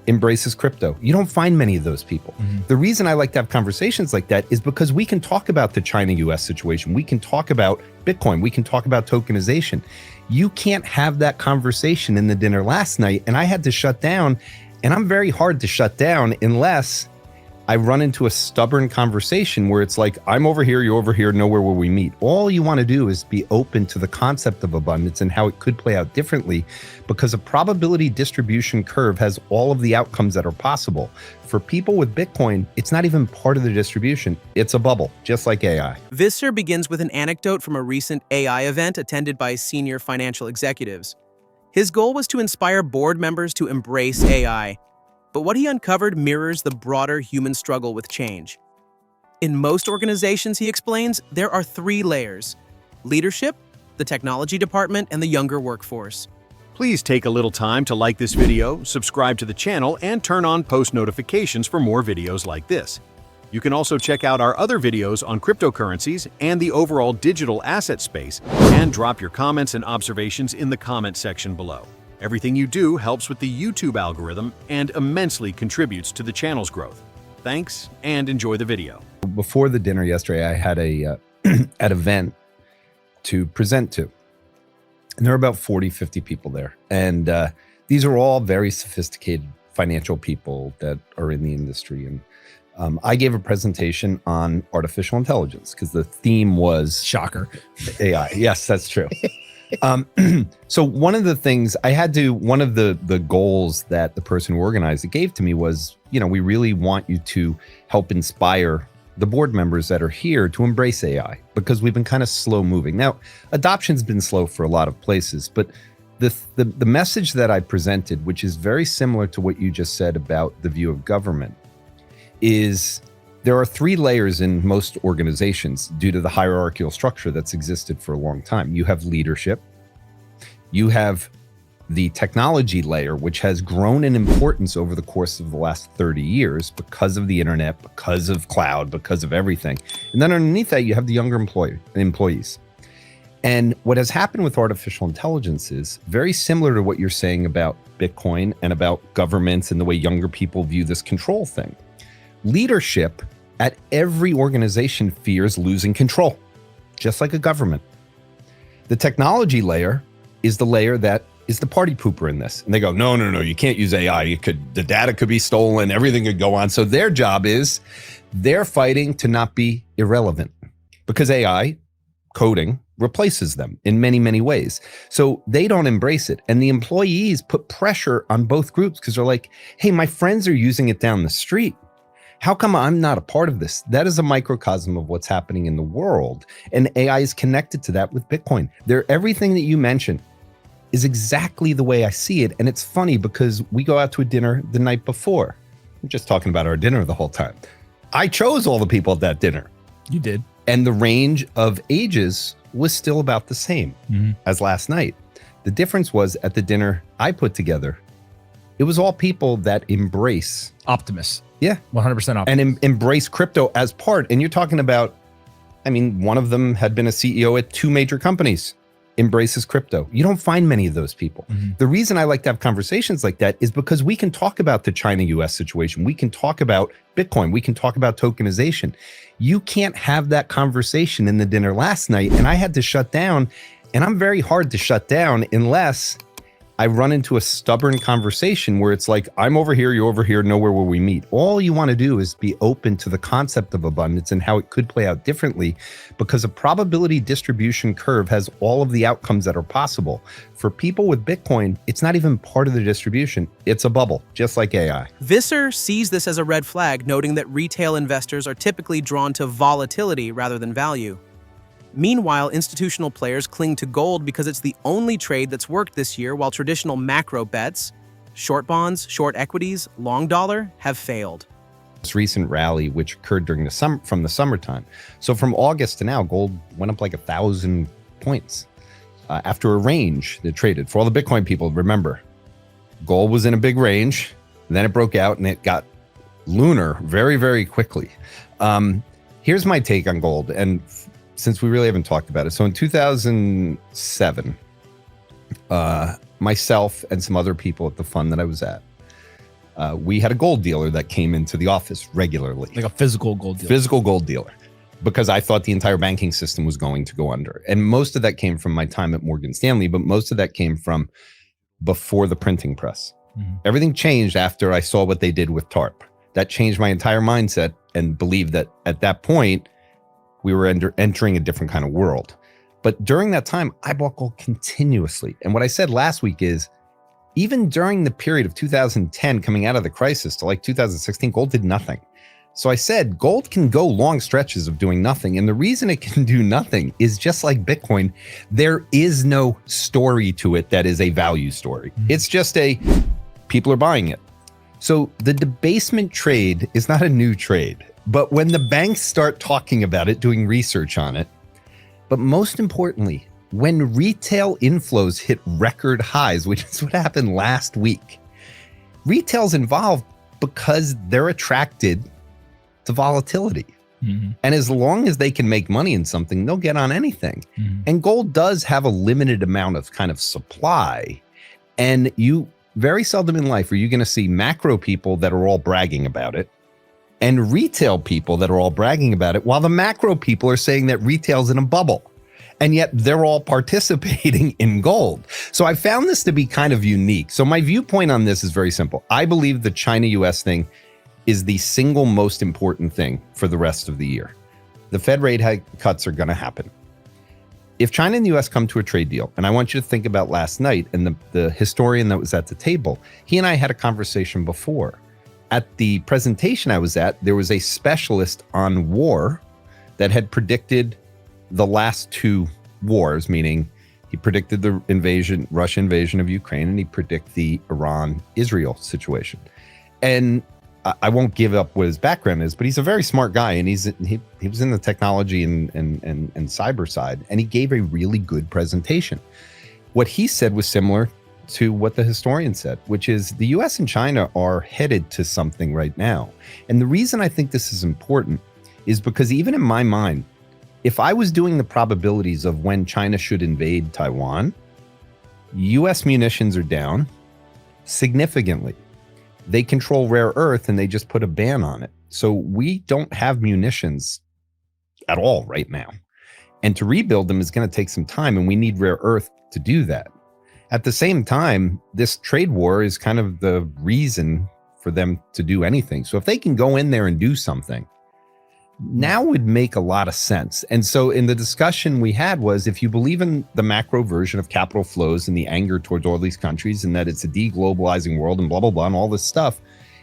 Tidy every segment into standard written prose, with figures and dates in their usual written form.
embraces crypto. You don't find many of those people. The reason I like to have conversations like that is because we can talk about the China-US situation. We can talk about Bitcoin. We can talk about tokenization. You can't have that conversation in the dinner last night, and I had to shut down, and I'm very hard to shut down unless I run into a stubborn conversation where it's like, I'm over here, you're over here, nowhere will we meet. All you want to do is be open to the concept of abundance and how it could play out differently, because a probability distribution curve has all of the outcomes that are possible. For people with Bitcoin, it's not even part of the distribution. It's a bubble, just like AI. Visser begins with an anecdote from a recent AI event attended by senior financial executives. His goal was to inspire board members to embrace AI. But what he uncovered mirrors the broader human struggle with change. In most organizations, he explains, there are 3 layers: leadership, the technology department, and the younger workforce. Please take a little time to like this video, subscribe to the channel, and turn on post notifications for more videos like this. You can also check out our other videos on cryptocurrencies and the overall digital asset space, and drop your comments and observations in the comment section below. Everything you do helps with the YouTube algorithm and immensely contributes to the channel's growth. Thanks, and enjoy the video. Before the dinner yesterday, I had an event to present to. And there were about 40, 50 people there. And these are all very sophisticated financial people that are in the industry. And I gave a presentation on artificial intelligence because the theme was... Shocker. AI. Yes, that's true. So one of the things one of the goals that the person who organized it gave to me was, we really want you to help inspire the board members that are here to embrace AI, because we've been kind of slow moving. Now, adoption's been slow for a lot of places, but the message that I presented, which is very similar to what you just said about the view of government, is there are 3 layers in most organizations due to the hierarchical structure that's existed for a long time. You have leadership, you have the technology layer, which has grown in importance over the course of the last 30 years because of the internet, because of cloud, because of everything. And then underneath that, you have the younger employees. And what has happened with artificial intelligence is very similar to what you're saying about Bitcoin and about governments and the way younger people view this control thing. Leadership at every organization fears losing control, just like a government. The technology layer is the layer that is the party pooper in this. And they go, no, you can't use AI. The data could be stolen, everything could go on. So their job is they're fighting to not be irrelevant, because AI coding replaces them in many, many ways. So they don't embrace it. And the employees put pressure on both groups because they're like, hey, my friends are using it down the street. How come I'm not a part of this? That is a microcosm of what's happening in the world. And AI is connected to that with Bitcoin. Everything that you mentioned is exactly the way I see it. And it's funny because we go out to a dinner the night before. We're just talking about our dinner the whole time. I chose all the people at that dinner. You did. And the range of ages was still about the same as last night. The difference was at the dinner I put together, it was all people that embrace optimists. Yeah. 100% optimists. And embrace crypto as part. And you're talking about, one of them had been a CEO at 2 major companies, embraces crypto. You don't find many of those people. The reason I like to have conversations like that is because we can talk about the China-US situation. We can talk about Bitcoin. We can talk about tokenization. You can't have that conversation in the dinner last night, and I had to shut down, and I'm very hard to shut down unless I run into a stubborn conversation where it's like, I'm over here, you're over here, nowhere will we meet. All you want to do is be open to the concept of abundance and how it could play out differently, because a probability distribution curve has all of the outcomes that are possible. For people with Bitcoin, it's not even part of the distribution. It's a bubble, just like AI. Visser sees this as a red flag, noting that retail investors are typically drawn to volatility rather than value. Meanwhile, institutional players cling to gold because it's the only trade that's worked this year, while traditional macro bets, short bonds, short equities, long dollar, have failed. This recent rally, which occurred during from the summertime. So from August to now, gold went up like 1,000 points after a range that traded. For all the Bitcoin people, remember, gold was in a big range, then it broke out and it got lunar very, very quickly. Here's my take on gold. And since we really haven't talked about it. So in 2007, myself and some other people at the fund that I was at, We had a gold dealer that came into the office regularly. Like a physical gold dealer. Physical gold dealer. Because I thought the entire banking system was going to go under. And most of that came from my time at Morgan Stanley, but most of that came from before the printing press. Mm-hmm. Everything changed after I saw what they did with TARP. That changed my entire mindset and believed that at that point, we were entering a different kind of world. But during that time, I bought gold continuously. And what I said last week is, even during the period of 2010 coming out of the crisis to like 2016, gold did nothing. So I said, gold can go long stretches of doing nothing. And the reason it can do nothing is just like Bitcoin, there is no story to it that is a value story. It's just people are buying it. So the debasement trade is not a new trade, but when the banks start talking about it, doing research on it, but most importantly, when retail inflows hit record highs, which is what happened last week, retail's involved because they're attracted to volatility. Mm-hmm. And as long as they can make money in something, they'll get on anything. Mm-hmm. And gold does have a limited amount of kind of supply. And you very seldom in life are you going to see macro people that are all bragging about it and retail people that are all bragging about it, while the macro people are saying that retail's in a bubble. And yet they're all participating in gold. So I found this to be kind of unique. So my viewpoint on this is very simple. I believe the China-US thing is the single most important thing for the rest of the year. The Fed rate cuts are going to happen. If China and the US come to a trade deal, and I want you to think about last night and the historian that was at the table, he and I had a conversation before. At the presentation I was at, there was a specialist on war that had predicted the last two wars, meaning he predicted the Russian invasion of Ukraine, and he predicted the Iran-Israel situation. And I won't give up what his background is, but he's a very smart guy, and he was in the technology and cyber side, and he gave a really good presentation. What he said was similar to what the historian said, which is the US and China are headed to something right now. And the reason I think this is important is because even in my mind, if I was doing the probabilities of when China should invade Taiwan, US munitions are down significantly. They control rare earth and they just put a ban on it. So we don't have munitions at all right now. And to rebuild them is going to take some time, and we need rare earth to do that. At the same time, this trade war is kind of the reason for them to do anything. So if they can go in there and do something, now would make a lot of sense. And so in the discussion we had was, if you believe in the macro version of capital flows and the anger towards all these countries and that it's a deglobalizing world and blah, blah, blah, and all this stuff,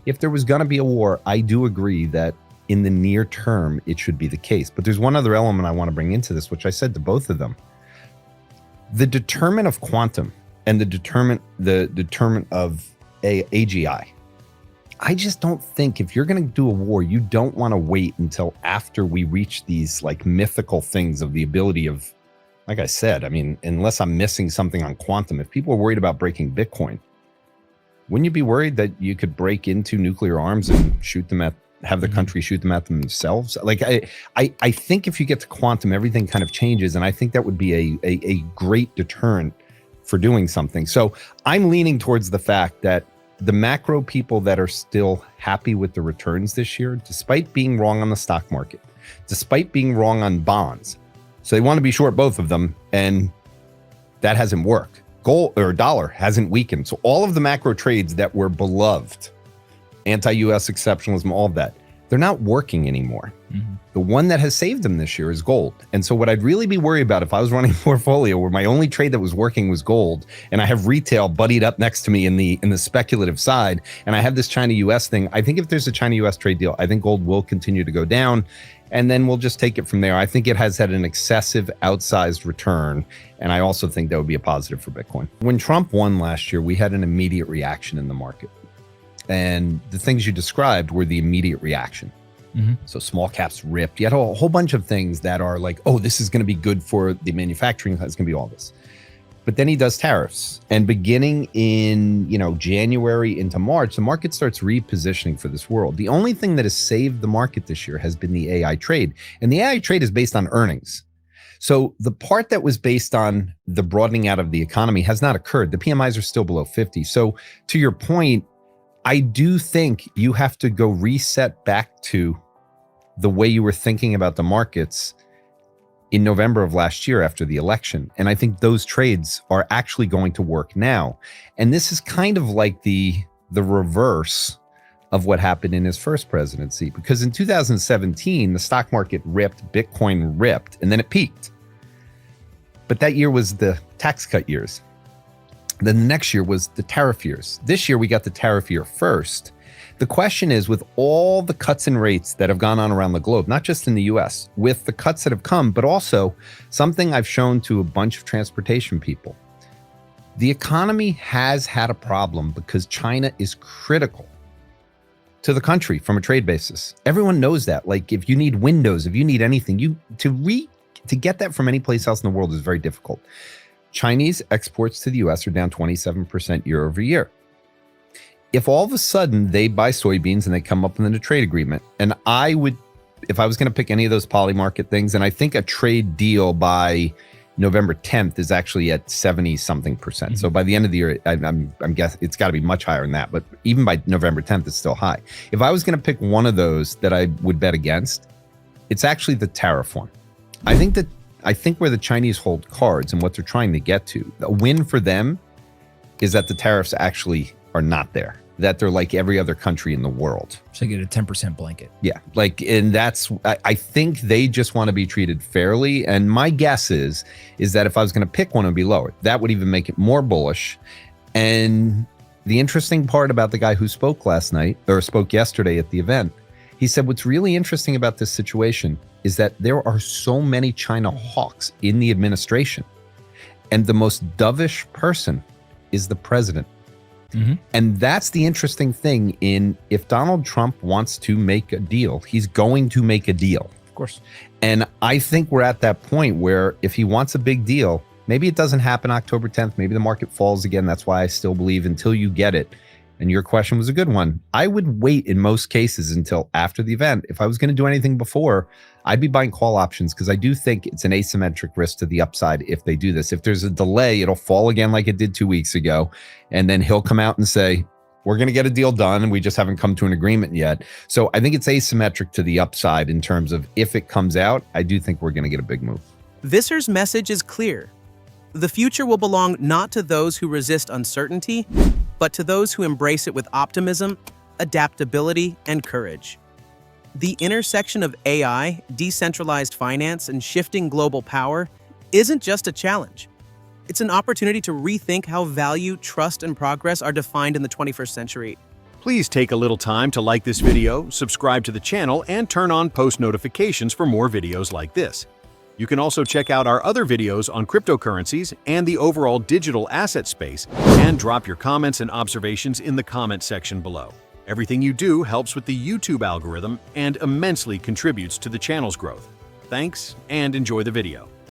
if there was going to be a war, I do agree that in the near term, it should be the case. But there's one other element I want to bring into this, which I said to both of them. The determinant of quantum and the determinant of AGI. I just don't think if you're going to do a war, you don't want to wait until after we reach these like mythical things of the ability of, like I said, I mean, unless I'm missing something on quantum, if people are worried about breaking Bitcoin, wouldn't you be worried that you could break into nuclear arms and have the country shoot them at themselves? Like, I think if you get to quantum, everything kind of changes. And I think that would be a great deterrent for doing something. So I'm leaning towards the fact that the macro people that are still happy with the returns this year, despite being wrong on the stock market, despite being wrong on bonds. So they want to be short both of them, and that hasn't worked. Gold or dollar hasn't weakened. So all of the macro trades that were beloved, anti-US exceptionalism, all of that, they're not working anymore. Mm-hmm. The one that has saved them this year is gold. And so what I'd really be worried about if I was running a portfolio where my only trade that was working was gold, and I have retail buddied up next to me in the speculative side, and I have this China-US thing, I think if there's a China-US trade deal, I think gold will continue to go down, and then we'll just take it from there. I think it has had an excessive outsized return, and I also think that would be a positive for Bitcoin. When Trump won last year, we had an immediate reaction in the market. And the things you described were the immediate reaction. Mm-hmm. So small caps ripped. You had a whole bunch of things that are like, oh, this is going to be good for the manufacturing. It's going to be all this. But then he does tariffs. And beginning in, January into March, the market starts repositioning for this world. The only thing that has saved the market this year has been the AI trade. And the AI trade is based on earnings. So the part that was based on the broadening out of the economy has not occurred. The PMIs are still below 50. So to your point, I do think you have to go reset back to the way you were thinking about the markets in November of last year after the election. And I think those trades are actually going to work now. And this is kind of like the reverse of what happened in his first presidency, because in 2017, the stock market ripped, Bitcoin ripped, and then it peaked. But that year was the tax cut years. Then the next year was the tariff years. This year, we got the tariff year first. The question is, with all the cuts in rates that have gone on around the globe, not just in the US, with the cuts that have come, but also something I've shown to a bunch of transportation people, the economy has had a problem because China is critical to the country from a trade basis. Everyone knows that. Like, if you need windows, if you need anything, to get that from any place else in the world is very difficult. Chinese exports to the US are down 27% year over year. If all of a sudden they buy soybeans and they come up in the trade agreement, and I would, if I was going to pick any of those poly market things, and I think a trade deal by November 10th is actually at 70 something percent. Mm-hmm. So by the end of the year, I'm guessing it's got to be much higher than that. But even by November 10th, it's still high. If I was going to pick one of those that I would bet against, it's actually the tariff one. I think where the Chinese hold cards and what they're trying to get to, a win for them is that the tariffs actually are not there, that they're like every other country in the world. So you get a 10% blanket. Yeah. Like, and that's, I think they just want to be treated fairly. And my guess is that if I was going to pick one, it would be lower. That would even make it more bullish. And the interesting part about the guy who spoke last night, or spoke yesterday at the event, he said, what's really interesting about this situation is that there are so many China hawks in the administration. And the most dovish person is the president. Mm-hmm. And that's the interesting thing if Donald Trump wants to make a deal, he's going to make a deal. Of course. And I think we're at that point where if he wants a big deal, maybe it doesn't happen October 10th. Maybe the market falls again. That's why I still believe until you get it. And your question was a good one. I would wait in most cases until after the event. If I was going to do anything before, I'd be buying call options because I do think it's an asymmetric risk to the upside if they do this. If there's a delay, it'll fall again like it did 2 weeks ago. And then he'll come out and say, we're going to get a deal done and we just haven't come to an agreement yet. So I think it's asymmetric to the upside in terms of if it comes out, I do think we're going to get a big move. Visser's message is clear. The future will belong not to those who resist uncertainty, but to those who embrace it with optimism, adaptability, and courage. The intersection of AI, decentralized finance, and shifting global power isn't just a challenge. It's an opportunity to rethink how value, trust, and progress are defined in the 21st century. Please take a little time to like this video, subscribe to the channel, and turn on post notifications for more videos like this. You can also check out our other videos on cryptocurrencies and the overall digital asset space, and drop your comments and observations in the comment section below. Everything you do helps with the YouTube algorithm and immensely contributes to the channel's growth. Thanks, and enjoy the video.